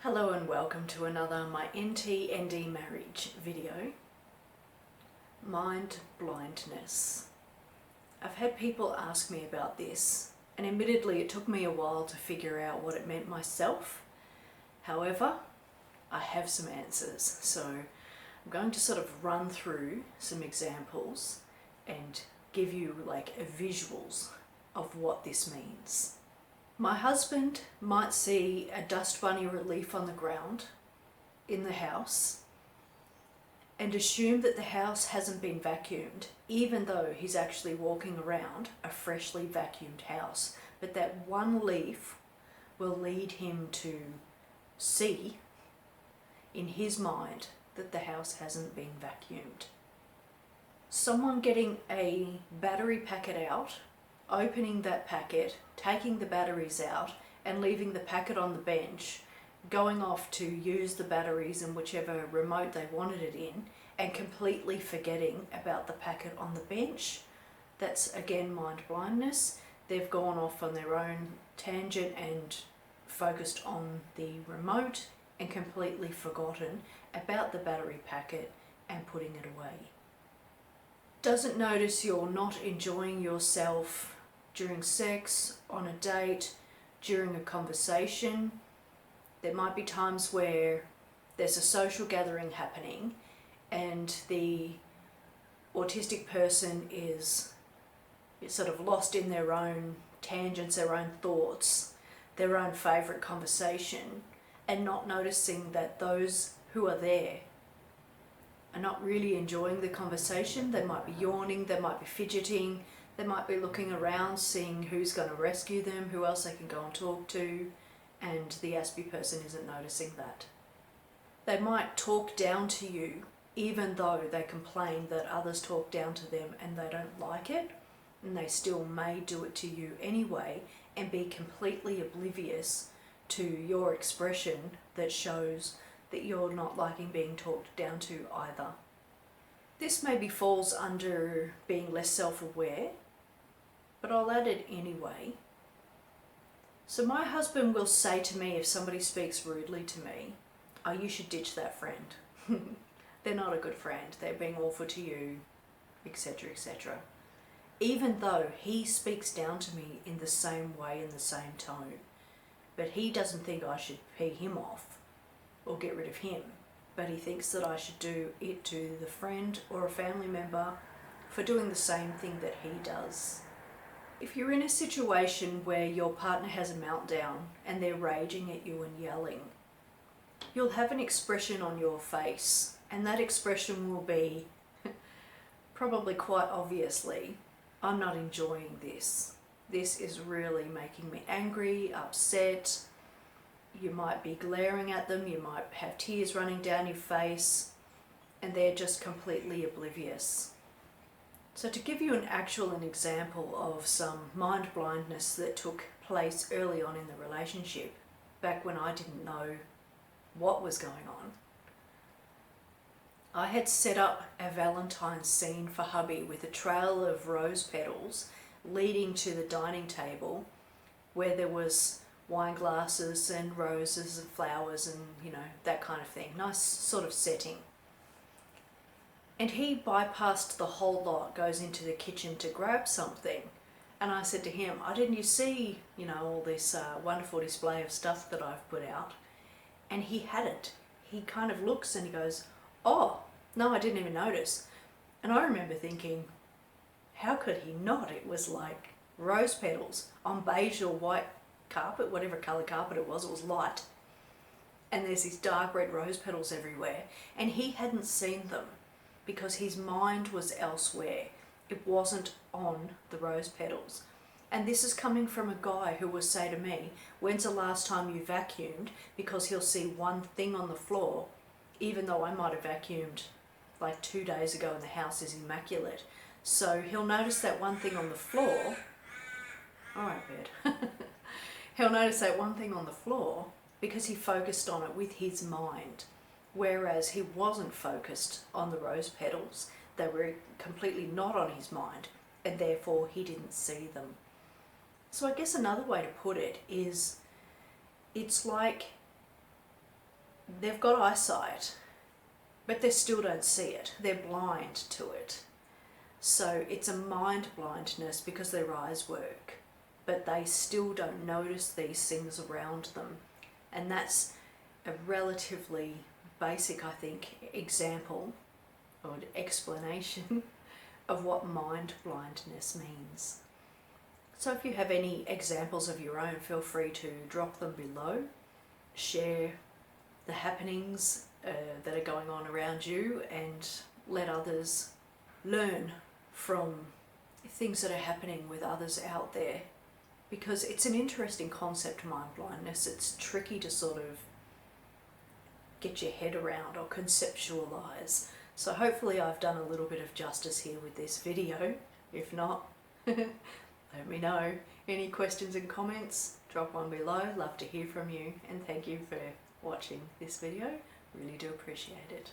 Hello and welcome to another My NT/ND marriage video. Mind blindness. I've had people ask me about this, and admittedly it took me a while to figure out what it meant myself. However, I have some answers, so I'm going to sort of run through some examples and give you visuals of what this means. My husband might see a dust bunny or a leaf on the ground in the house and assume that the house hasn't been vacuumed, even though he's actually walking around a freshly vacuumed house. But that one leaf will lead him to see in his mind that the house hasn't been vacuumed. Someone getting a battery packet out, opening that packet, taking the batteries out and leaving the packet on the bench, going off to use the batteries in whichever remote they wanted it in, and completely forgetting about the packet on the bench. That's again mind blindness. They've gone off on their own tangent and focused on the remote and completely forgotten about the battery packet and putting it away. Doesn't notice you're not enjoying yourself during sex, on a date, during a conversation. There might be times where there's a social gathering happening and the autistic person is sort of lost in their own tangents, their own thoughts, their own favourite conversation, and not noticing that those who are there are not really enjoying the conversation. They might be yawning, they might be fidgeting, they might be looking around, seeing who's going to rescue them, who else they can go and talk to, and the Aspie person isn't noticing that. They might talk down to you, even though they complain that others talk down to them and they don't like it, and they still may do it to you anyway, and be completely oblivious to your expression that shows that you're not liking being talked down to either. This maybe falls under being less self-aware, but I'll add it anyway. So my husband will say to me if somebody speaks rudely to me, "Oh, you should ditch that friend. They're not a good friend, they're being awful to you," etc., etc. Even though he speaks down to me in the same way, in the same tone, but he doesn't think I should pee him off or get rid of him, but he thinks that I should do it to the friend or a family member for doing the same thing that he does. If you're in a situation where your partner has a meltdown and they're raging at you and yelling, you'll have an expression on your face, and that expression will be probably quite obviously, "I'm not enjoying this. This is really making me angry, upset." You might be glaring at them, you might have tears running down your face, and they're just completely oblivious. So to give you an example of some mind blindness that took place early on in the relationship, back when I didn't know what was going on, I had set up a Valentine's scene for hubby with a trail of rose petals leading to the dining table, where there was wine glasses and roses and flowers and that kind of thing. Nice sort of setting. And he bypassed the whole lot, goes into the kitchen to grab something, and I said to him, didn't you see all this wonderful display of stuff that I've put out? And he hadn't. He kind of looks and he goes, "Oh, no, I didn't even notice." And I remember thinking, how could he not? It was like rose petals on beige or white carpet, whatever colour carpet it was light. And there's these dark red rose petals everywhere. And he hadn't seen them because his mind was elsewhere. It wasn't on the rose petals. And this is coming from a guy who will say to me, "When's the last time you vacuumed?" Because he'll see one thing on the floor, even though I might have vacuumed like 2 days ago and the house is immaculate. So he'll notice that one thing on the floor. All right, bed. He'll notice that one thing on the floor because he focused on it with his mind, whereas he wasn't focused on the rose petals. They were completely not on his mind, and therefore he didn't see them. So I guess another way to put it is, it's like they've got eyesight, but they still don't see it. They're blind to it. So it's a mind blindness because their eyes work, but they still don't notice these things around them. And that's a relatively basic, I think, example or explanation of what mind blindness means. So if you have any examples of your own, feel free to drop them below. Share the happenings that are going on around you and let others learn from things that are happening with others out there, because it's an interesting concept, mind blindness. It's tricky to sort of get your head around or conceptualize. So hopefully I've done a little bit of justice here with this video. If not, let me know. Any questions and comments, drop one below. Love to hear from you, and thank you for watching this video. Really do appreciate it.